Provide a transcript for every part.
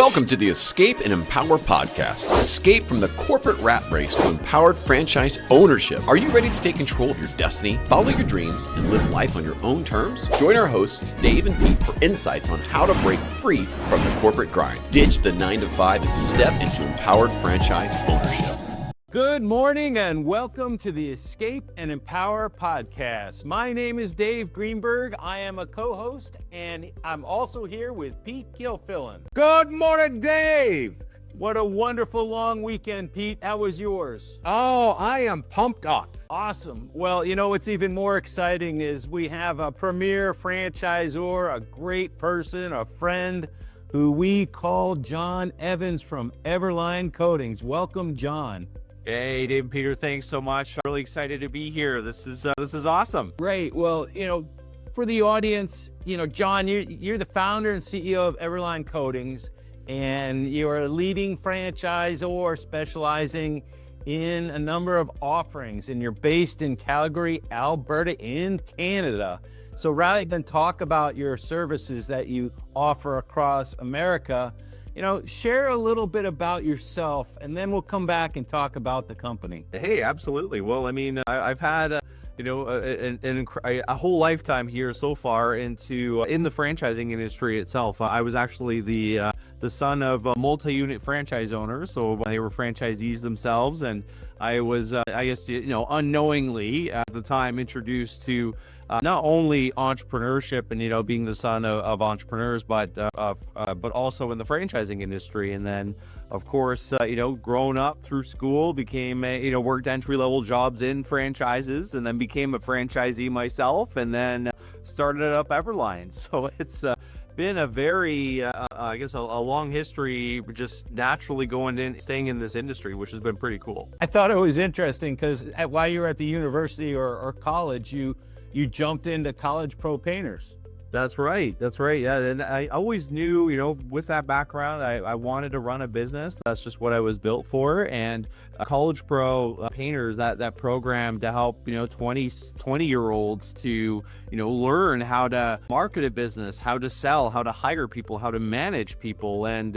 Welcome to the Escape and Empower podcast. Escape from the corporate rat race to empowered franchise ownership. Are you ready to take control of your destiny, follow your dreams, and live life on your own terms? Join our hosts, Dave and Pete, for insights on how to break free from the corporate grind, ditch the 9-to-5, and step into empowered franchise ownership. Good morning and welcome to the Escape and Empower podcast. My name is Dave Greenberg. I am a co-host and I'm also here with Pete Gilfillan. Good morning, Dave. What a wonderful long weekend, Pete. How was yours? Oh, I am pumped up. Awesome. Well, you know what's even more exciting is we have a premier franchisor, a great person, a friend who we call John Evans from EverLine Coatings. Welcome, John. Hey, Dave and Peter, thanks so much. I'm really excited to be here. This is awesome. Great. Well, for the audience, John, you're the founder and CEO of EverLine Coatings, and you're a leading franchisor specializing in a number of offerings, and you're based in Calgary, Alberta, in Canada. So rather than talk about your services that you offer across America, share a little bit about yourself, and then we'll come back and talk about the company. Hey, absolutely. Well, I mean, I've had a whole lifetime here so far in the franchising industry itself. I was actually the son of a multi-unit franchise owners, so they were franchisees themselves, and I was, unknowingly at the time introduced to not only entrepreneurship and being the son of entrepreneurs, but also in the franchising industry. And then, of course, growing up through school, became worked entry-level jobs in franchises, and then became a franchisee myself, and then started up EverLine. So it's been a very, a long history, just naturally staying in this industry, which has been pretty cool. I thought it was interesting because while you were at the university or college, you jumped into college pro painters. That's right. Yeah. And I always knew, with that background, I wanted to run a business. That's just what I was built for. And College Pro Painters, that program to help, 20-year-olds to, learn how to market a business, how to sell, how to hire people, how to manage people, and,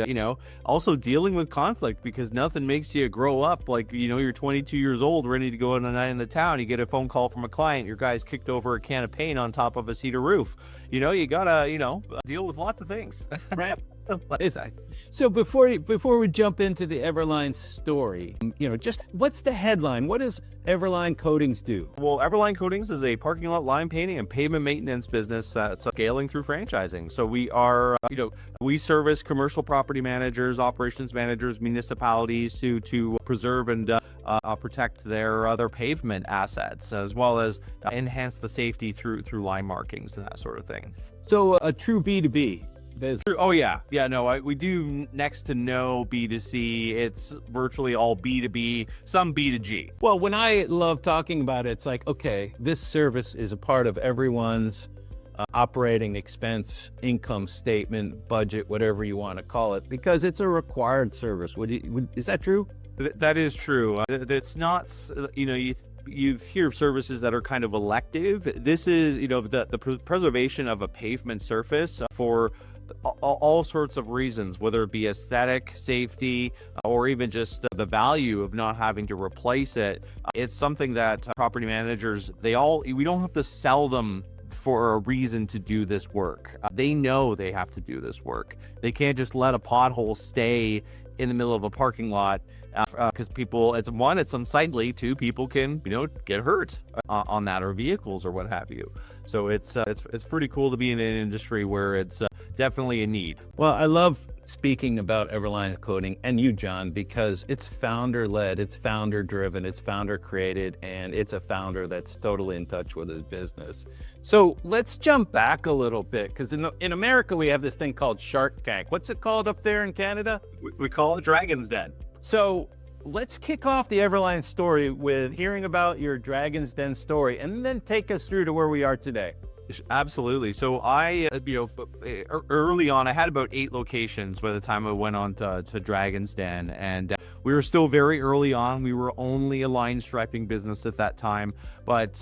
also dealing with conflict, because nothing makes you grow up like, you're 22 years old, ready to go on a night in the town. You get a phone call from a client, your guy's kicked over a can of paint on top of a cedar roof. You gotta, deal with lots of things. Right. So before we jump into the EverLine story, just what's the headline? What does EverLine Coatings do? Well, EverLine Coatings is a parking lot line painting and pavement maintenance business that's scaling through franchising. So we are, we service commercial property managers, operations managers, municipalities to preserve and protect their pavement assets, as well as enhance the safety through line markings and that sort of thing. So a true B2B business. Oh yeah. We do next to no B2C. It's virtually all B2B, some B2G. Well, when I love talking about it, it's like, okay, this service is a part of everyone's operating expense, income statement, budget, whatever you want to call it, because it's a required service. Is that true? That is true. It's not, you hear services that are kind of elective. This is, the preservation of a pavement surface for all sorts of reasons, whether it be aesthetic, safety, or even just the value of not having to replace it. It's something that property managers, we don't have to sell them for a reason to do this work. They know they have to do this work. They can't just let a pothole stay in the middle of a parking lot because it's unsightly. Two, people can get hurt on that, or vehicles or what have you. So it's pretty cool to be in an industry where it's definitely a need. Well, I love speaking about EverLine Coating and you, John, because it's founder-led, it's founder-driven, it's founder-created, and it's a founder that's totally in touch with his business. So let's jump back a little bit, because in America we have this thing called Shark Tank. What's it called up there in Canada? We call it Dragon's Den. So let's kick off the EverLine story with hearing about your Dragon's Den story, and then take us through to where we are today. Absolutely. So I, early on, I had about 8 locations by the time I went on to Dragon's Den, and we were still very early on. We were only a line striping business at that time, but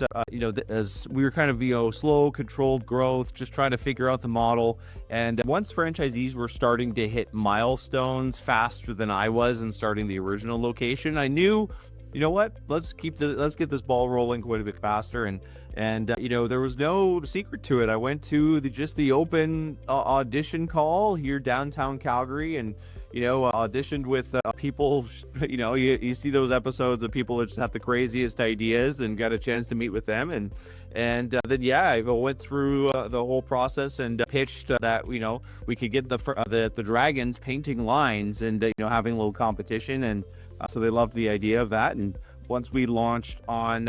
as we were kind of slow, controlled growth, just trying to figure out the model. And once franchisees were starting to hit milestones faster than I was in starting the original location, I knew, you know what, let's get this ball rolling quite a bit faster. And there was no secret to it. I went to the open audition call here downtown Calgary, and auditioned with people. You see those episodes of people that just have the craziest ideas, and got a chance to meet with them, and then I went through the whole process and pitched that we could get the Dragons painting lines, and having a little competition, and so they loved the idea of that. And once we launched on,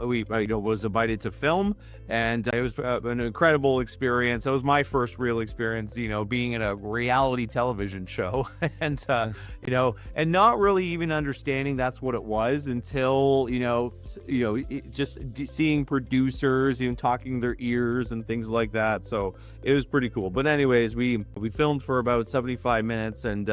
we was invited to film, and it was an incredible experience. That was my first real experience, being in a reality television show, and and not really even understanding that's what it was until just seeing producers, talking their ears and things like that. So it was pretty cool. But anyways, we filmed for about 75 minutes, and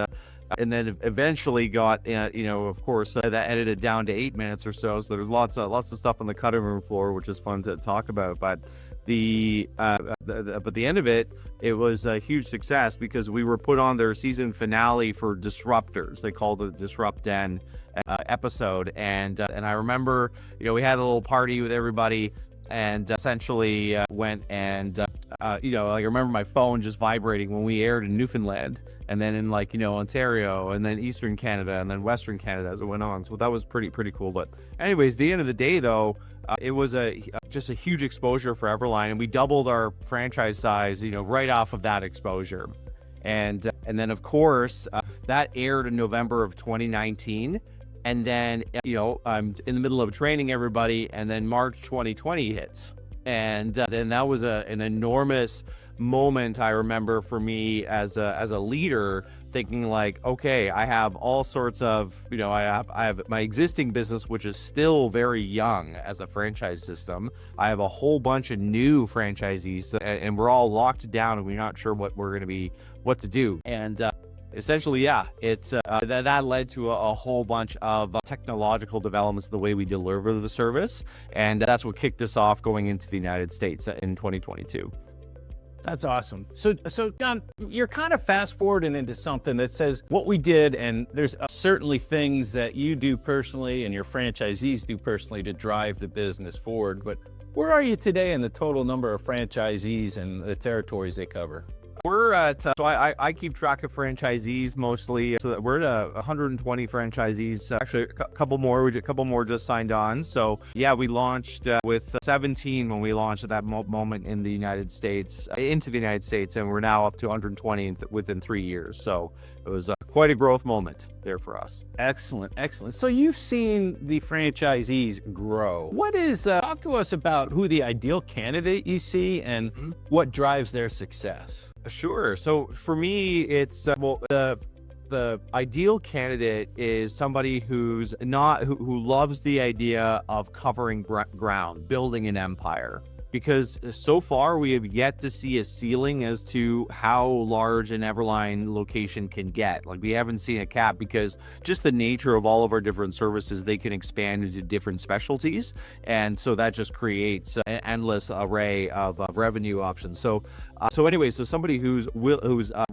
then eventually got, of course, that edited down to 8 minutes or so. So there's lots of stuff on the cutting room floor, which is fun to talk about. But the end of it, it was a huge success because we were put on their season finale for Disruptors. They called it Disrupt Den episode, and I remember, we had a little party with everybody, and essentially went and I remember my phone just vibrating when we aired in Newfoundland, and then in Ontario, and then Eastern Canada, and then Western Canada as it went on. So that was pretty cool. But anyways, the end of the day though, it was just a huge exposure for EverLine, and we doubled our franchise size, right off of that exposure. And then of course that aired in November of 2019. And then, I'm in the middle of training everybody, and then March 2020 hits. And then that was an enormous moment, I remember, for me as a leader, thinking like, okay, I have all sorts of, I have my existing business, which is still very young as a franchise system. I have a whole bunch of new franchisees, and we're all locked down, and we're not sure what to do. And essentially, it's that led to a whole bunch of technological developments, the way we deliver the service, and that's what kicked us off going into the United States in 2022. That's awesome. So John, you're kind of fast forwarding into something that says what we did, and there's certainly things that you do personally and your franchisees do personally to drive the business forward. But where are you today in the total number of franchisees and the territories they cover? We're at, so I keep track of franchisees mostly. So we're at 120 franchisees. Actually, a couple more just signed on. So yeah, we launched with 17 when we launched at that moment into the United States, and we're now up to 120 within 3 years. So it was quite a growth moment there for us. Excellent. So you've seen the franchisees grow. Talk to us about who the ideal candidate you see and what drives their success. Sure. So for me, it's the ideal candidate is somebody who loves the idea of covering ground, building an empire. Because so far we have yet to see a ceiling as to how large an EverLine location can get. Like, we haven't seen a cap, because just the nature of all of our different services, they can expand into different specialties, and so that just creates an endless array of revenue options. So somebody who's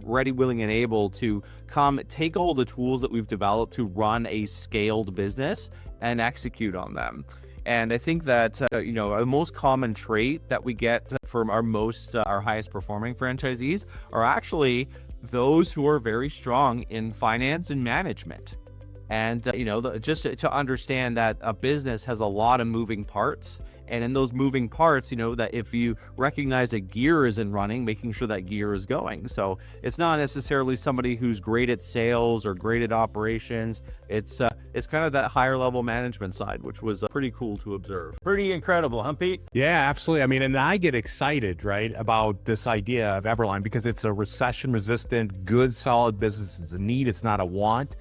ready, willing, and able to come take all the tools that we've developed to run a scaled business and execute on them. And I think that, the most common trait that we get from our highest performing franchisees are actually those who are very strong in finance and management. And, just to understand that a business has a lot of moving parts. And in those moving parts, that if you recognize a gear isn't running, making sure that gear is going. So it's not necessarily somebody who's great at sales or great at operations. It's kind of that higher level management side, which was pretty cool to observe. Pretty incredible, huh, Pete? Yeah, absolutely. I mean, and I get excited, right, about this idea of EverLine because it's a recession-resistant, good, solid business. It's a need. It's not a want.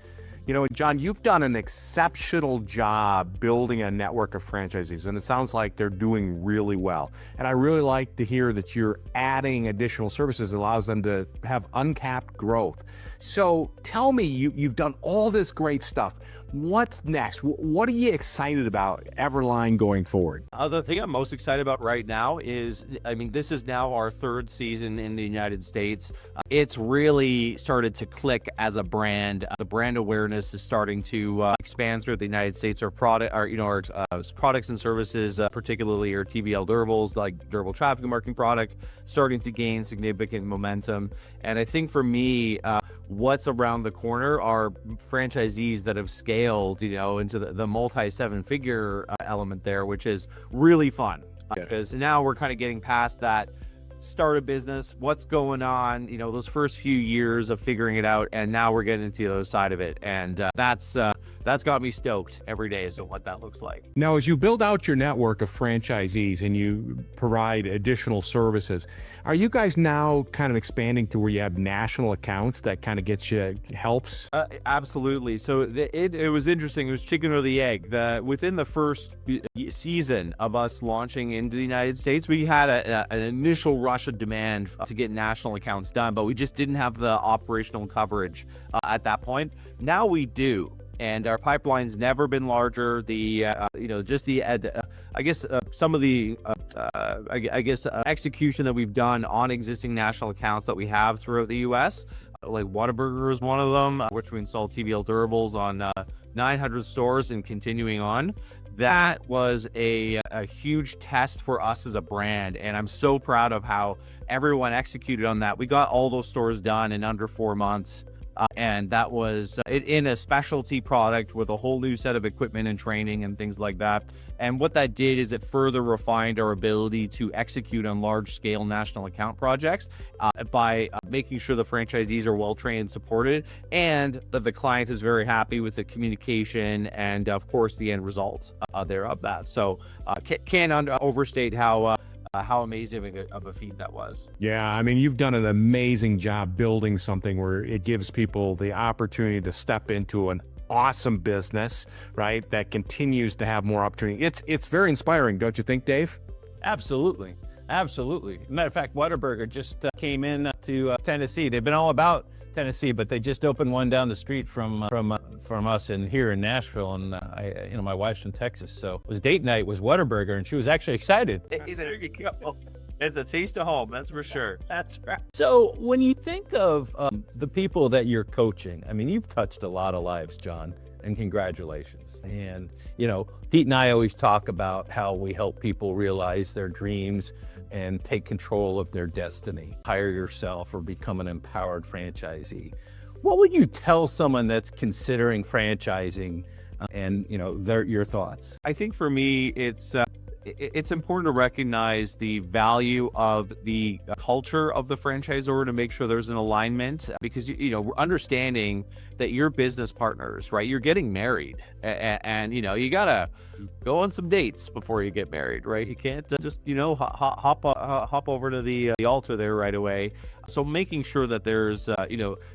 John, you've done an exceptional job building a network of franchisees, and it sounds like they're doing really well. And I really like to hear that you're adding additional services that allows them to have uncapped growth. So tell me, you've done all this great stuff. What's next? What are you excited about EverLine going forward? The thing I'm most excited about right now is, this is now our third season in the United States. It's really started to click as a brand. The brand awareness is starting to expand throughout the United States. Our products and services, particularly our TBL durables, like durable traffic marking product, starting to gain significant momentum. And I think for me, what's around the corner are franchisees that have scaled, into the multi-7-figure element there, which is really fun. Because now we're kind of getting past that start a business, what's going on, those first few years of figuring it out, and now we're getting into the other side of it. And that's got me stoked every day as to what that looks like. Now, as you build out your network of franchisees and you provide additional services, are you guys now kind of expanding to where you have national accounts that kind of gets you helps? Absolutely. So it was interesting. It was chicken or the egg. Within the first season of us launching into the United States, we had an initial rush of demand to get national accounts done, but we just didn't have the operational coverage at that point. Now we do. And our pipeline's never been larger. Some of the execution that we've done on existing national accounts that we have throughout the U.S., like Whataburger is one of them, which we installed TBL durables on 900 stores and continuing on. That was a huge test for us as a brand, and I'm so proud of how everyone executed on that. We got all those stores done in under 4 months. And that was in a specialty product with a whole new set of equipment and training and things like that. And what that did is it further refined our ability to execute on large-scale national account projects by making sure the franchisees are well-trained and supported, and that the client is very happy with the communication and, of course, the end results there of that. So can't overstate how amazing of a feat that was. Yeah, you've done an amazing job building something where it gives people the opportunity to step into an awesome business, right, that continues to have more opportunity. It's very inspiring, don't you think, Dave? Absolutely. Matter of fact, Whataburger just came in to Tennessee. They've been all about Tennessee, but they just opened one down the street from us and here in Nashville. And my wife's from Texas, so it was date night was Whataburger, and she was actually excited. Hey, there you go. It's a taste of home, that's for sure. That's right. So when you think of the people that you're coaching, you've touched a lot of lives, John, and congratulations. And Pete and I always talk about how we help people realize their dreams and take control of their destiny. Hire yourself or become an empowered franchisee. What would you tell someone that's considering franchising and your thoughts? I think for me, it's important to recognize the value of the culture of the franchisor to make sure there's an alignment, because understanding that your business partners, right, you're getting married, and you gotta go on some dates before you get married, right? You can't just hop over to the altar there right away. So making sure that there's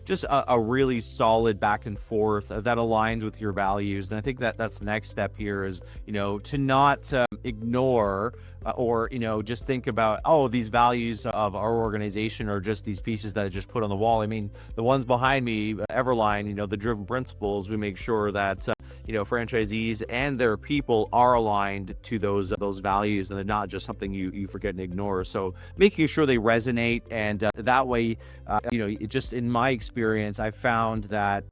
just a really solid back and forth that aligns with your values. And I think that's the next step here is to not ignore or just think about, these values of our organization are just these pieces that I just put on the wall. The ones behind me, EverLine, the driven principles, we make sure that franchisees and their people are aligned to those values, and they're not just something you forget and ignore. So making sure they resonate, and that way, just in my experience, I found that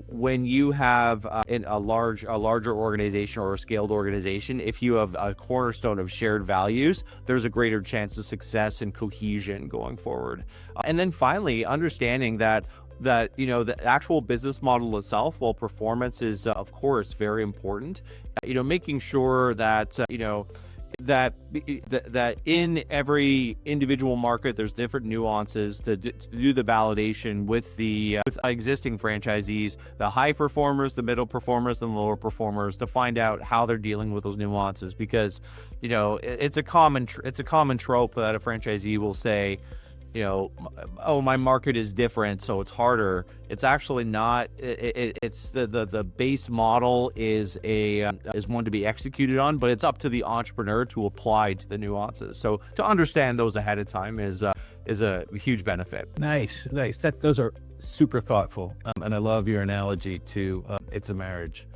when you have a larger organization or a scaled organization, if you have a cornerstone of shared values, there's a greater chance of success and cohesion going forward. And then finally, understanding that the actual business model itself, while performance is of course very important, making sure that that in every individual market there's different nuances to do the validation with with existing franchisees, the high performers, the middle performers, and the lower performers, to find out how they're dealing with those nuances. Because it's a common trope that a franchisee will say, oh, my market is different, so it's harder. It's actually not. It's the base model is one to be executed on, but it's up to the entrepreneur to apply to the nuances. So to understand those ahead of time is a huge benefit. Nice. Those are super thoughtful, and I love your analogy to it's a marriage.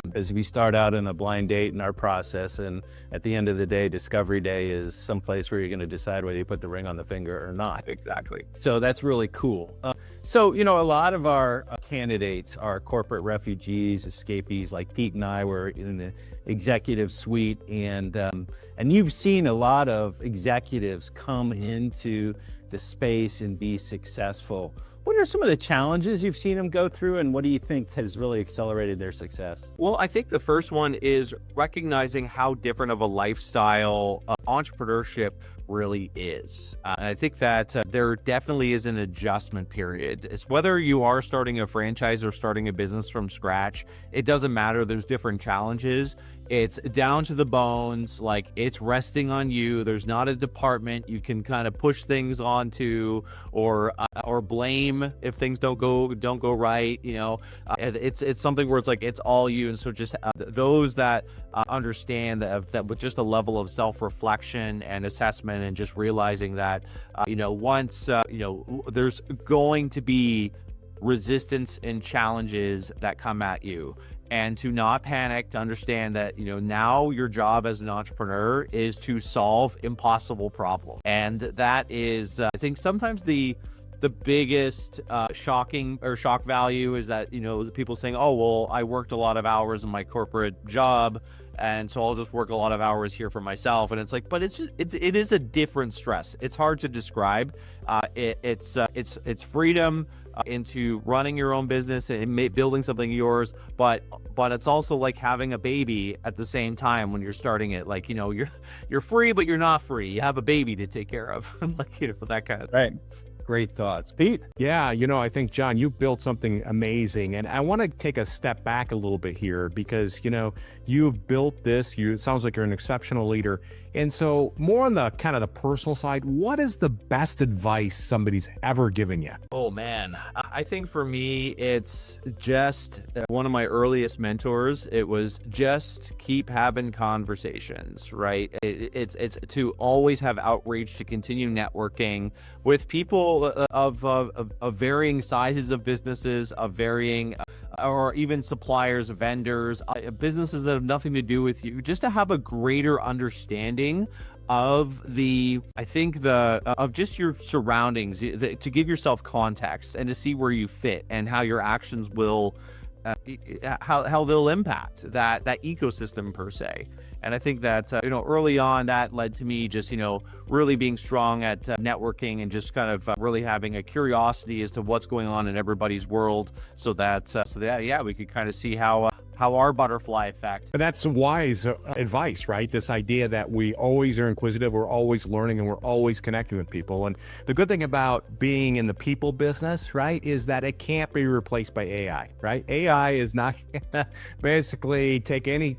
Because we start out in a blind date in our process, and at the end of the day, discovery day is someplace where you're going to decide whether you put the ring on the finger or not. Exactly. So that's really cool. So a lot of our candidates are corporate refugees, escapees. Like Pete and I were in the executive suite, and you've seen a lot of executives come into the space and be successful. What are some of the challenges you've seen them go through, and what do you think has really accelerated their success? Well, I think the first one is recognizing how different of a lifestyle entrepreneurship really is. And I think that there definitely is an adjustment period. It's whether you are starting a franchise or starting a business from scratch, it doesn't matter. There's different challenges. It's down to the bones, like it's resting on you. There's not a department you can kind of push things onto or blame if things don't go right. It's something where it's like it's all you. And so just those that understand that with just a level of self-reflection and assessment, and just realizing that once there's going to be resistance and challenges that come at you, and to not panic, to understand that now your job as an entrepreneur is to solve impossible problems. And that is I think sometimes the biggest shock value is that people saying, oh well, I worked a lot of hours in my corporate job, and so I'll just work a lot of hours here for myself. And it's like, but it is a different stress. It's hard to describe. It's freedom into running your own business and building something yours, but it's also like having a baby at the same time when you're starting it. Like you're free, but you're not free. You have a baby to take care of. That kind of right. Great thoughts. Pete? Yeah, I think, John, you've built something amazing. And I want to take a step back a little bit here because, you've built this. It sounds like you're an exceptional leader. And so more on the kind of the personal side, what is the best advice somebody's ever given you? Oh man, I think for me, it's just one of my earliest mentors. It was just keep having conversations, right? It's to always have outreach, to continue networking with people of varying sizes of businesses, of varying or even suppliers, vendors, businesses that have nothing to do with you, just to have a greater understanding of of just your surroundings, to give yourself context and to see where you fit and how your actions will how they'll impact that ecosystem per se. And I think that early on that led to me just really being strong at networking and just kind of really having a curiosity as to what's going on in everybody's world, so that we could kind of see how our butterfly effect. And that's wise advice, right? This idea that we always are inquisitive, we're always learning, and we're always connecting with people. And the good thing about being in the people business, right, is that it can't be replaced by AI, right? AI is not basically take any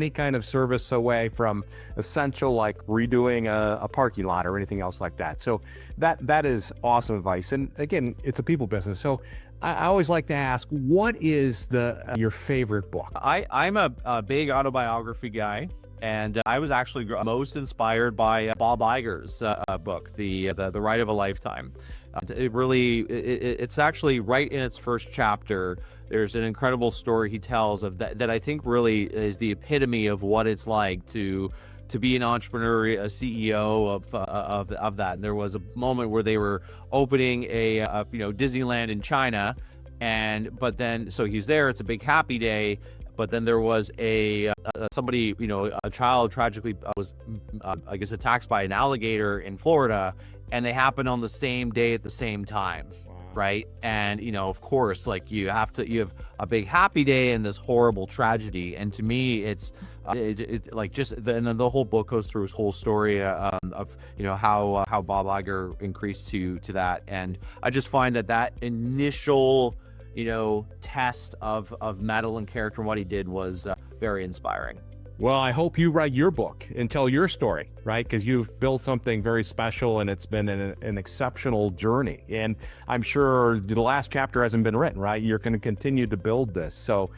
kind of service away from essential, like redoing a parking lot or anything else like that. So that is awesome advice. And again, it's a people business. So I always like to ask, what is your favorite book? I'm a big autobiography guy, and I was actually most inspired by Bob Iger's book, The Ride of a Lifetime. It's actually right in its first chapter. There's an incredible story he tells of that I think really is the epitome of what it's like to be an entrepreneur, a CEO of that. And there was a moment where they were opening a Disneyland in China, but then so he's there. It's a big happy day. But then there was a child tragically was attacked by an alligator in Florida, and they happened on the same day at the same time. Right. And, of course, like you have a big happy day and this horrible tragedy. And to me, it's like and then the whole book goes through his whole story of how Bob Iger increased to that. And I just find that initial, test of mettle and character and what he did was very inspiring. Well, I hope you write your book and tell your story, right? Because you've built something very special and it's been an exceptional journey. And I'm sure the last chapter hasn't been written, right? You're going to continue to build this. So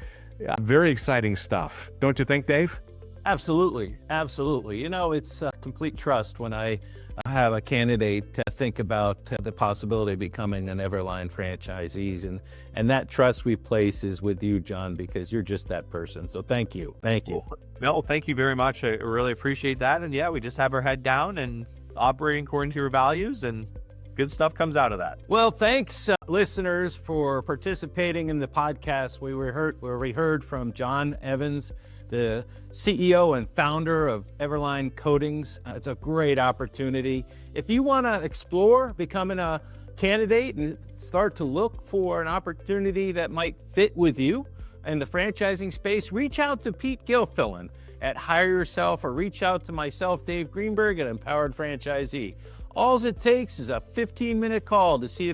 very exciting stuff. Don't you think, Dave? Absolutely. Absolutely. It's complete trust when I have a candidate to think about the possibility of becoming an EverLine franchisee. And that trust we place is with you, John, because you're just that person. So thank you. Thank you. No, thank you very much. I really appreciate that. And yeah, we just have our head down and operating according to your values, and good stuff comes out of that. Well, thanks, listeners, for participating in the podcast. We heard from John Evans, the CEO and founder of EverLine Coatings. It's a great opportunity. If you want to explore becoming a candidate and start to look for an opportunity that might fit with you in the franchising space, reach out to Pete Gilfillan at Hire Yourself, or reach out to myself, Dave Greenberg, at Empowered Franchisee. All it takes is a 15-minute call to see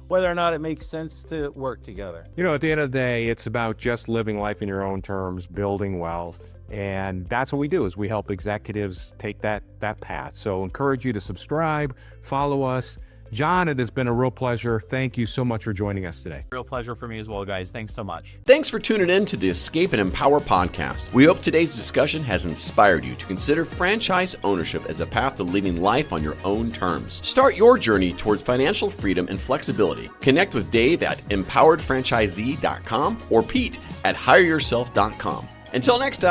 whether or not it makes sense to work together. At the end of the day, it's about just living life in your own terms, building wealth. And that's what we do, is we help executives take that path. So encourage you to subscribe, follow us. John, it has been a real pleasure. Thank you so much for joining us today. Real pleasure for me as well, guys. Thanks so much. Thanks for tuning in to the Escape and Empower podcast. We hope today's discussion has inspired you to consider franchise ownership as a path to living life on your own terms. Start your journey towards financial freedom and flexibility. Connect with Dave at empoweredfranchisee.com or Pete at hireyourself.com. Until next time.